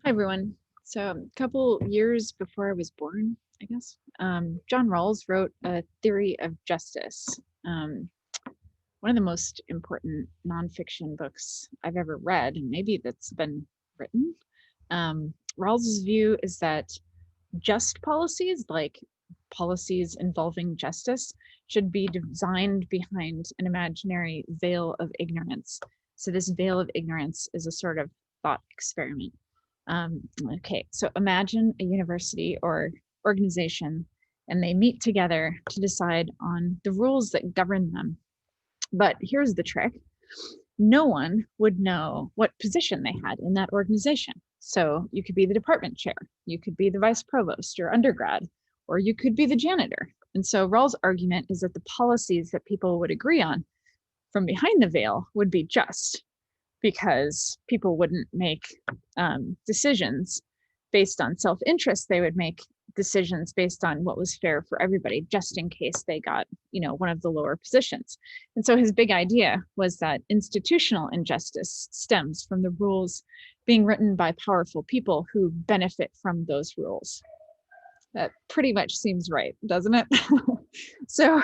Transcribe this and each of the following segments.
Hi, everyone. So, a couple years before I was born, I guess, John Rawls wrote A Theory of Justice, um, one of the most important nonfiction books I've ever read, and maybe that's been written. Rawls's view is that just policies, like policies involving justice, should be designed behind an imaginary veil of ignorance. So, this veil of ignorance is a sort of thought experiment. Okay, so imagine a university or organization, and they meet together to decide on the rules that govern them. But here's the trick: no one would know what position they had in that organization. So you could be the department chair, you could be the vice provost or undergrad, or you could be the janitor. And so Rawls' argument is that the policies that people would agree on from behind the veil would be just, because people wouldn't make decisions based on self-interest. They would make decisions based on what was fair for everybody, just in case they got, one of the lower positions. And so his big idea was that institutional injustice stems from the rules being written by powerful people who benefit from those rules. That pretty much seems right, doesn't it? So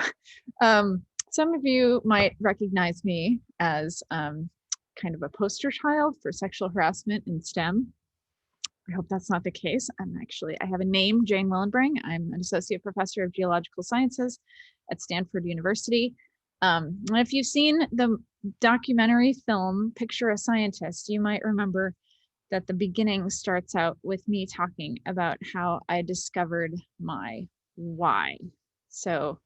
some of you might recognize me as kind of a poster child for sexual harassment in STEM. I hope that's not the case. I have a name, Jane Willenbring. I'm an associate professor of geological sciences at Stanford University. And if you've seen the documentary film Picture a Scientist, you might remember that the beginning starts out with me talking about how I discovered my why. So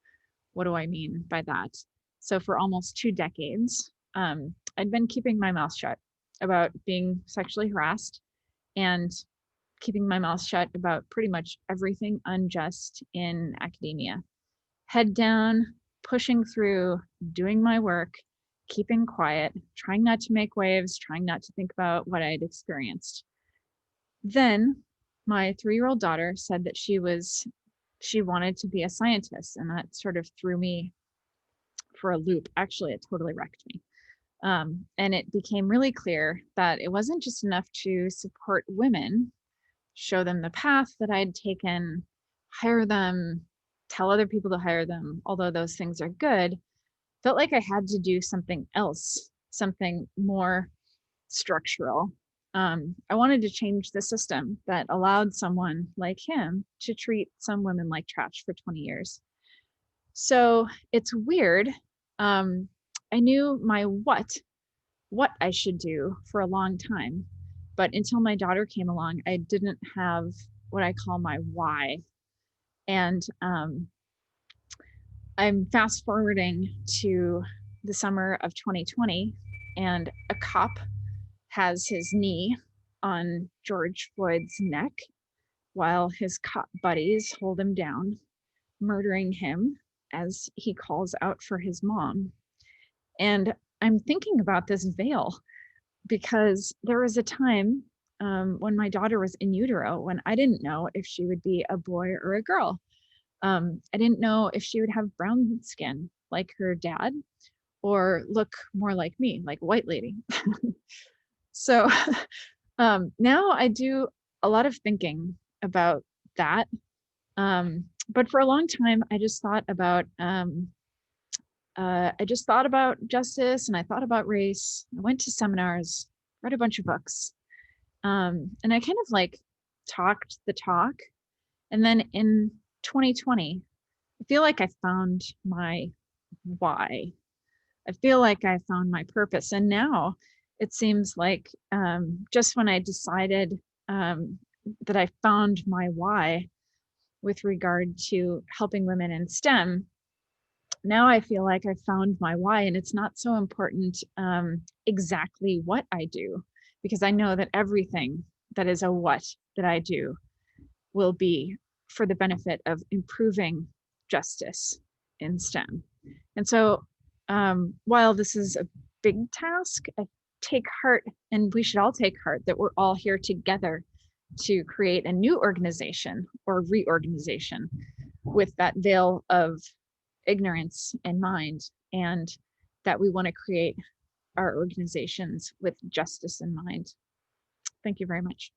what do I mean by that? So for almost 2 decades, I'd been keeping my mouth shut about being sexually harassed and keeping my mouth shut about pretty much everything unjust in academia. Head down, pushing through, doing my work, keeping quiet, trying not to make waves, trying not to think about what I'd experienced. Then my 3-year-old daughter said that she wanted to be a scientist, and that sort of threw me for a loop. Actually, it totally wrecked me. And it became really clear that it wasn't just enough to support women, show them the path that I'd taken, hire them, tell other people to hire them, although those things are good. Felt like I had to do something else, something more structural. I wanted to change the system that allowed someone like him to treat some women like trash for 20 years. So it's weird. I knew my what I should do for a long time, but until my daughter came along, I didn't have what I call my why. And I'm fast forwarding to the summer of 2020, and a cop has his knee on George Floyd's neck while his cop buddies hold him down, murdering him as he calls out for his mom. And I'm thinking about this veil because there was a time when my daughter was in utero when I didn't know if she would be a boy or a girl. I didn't know if she would have brown skin like her dad or look more like me, like a white lady. So now I do a lot of thinking about that. But for a long time, I just thought about justice, and I thought about race. I went to seminars, read a bunch of books, and I kind of like talked the talk. And then in 2020, I feel like I found my why. I feel like I found my purpose. And now it seems like just when I decided that I found my why with regard to helping women in STEM, now I feel like I found my why, and it's not so important exactly what I do, because I know that everything that is a what that I do will be for the benefit of improving justice in STEM. And so while this is a big task, I take heart, and we should all take heart, that we're all here together to create a new organization or reorganization with that veil of ignorance in mind, and that we want to create our organizations with justice in mind. Thank you very much.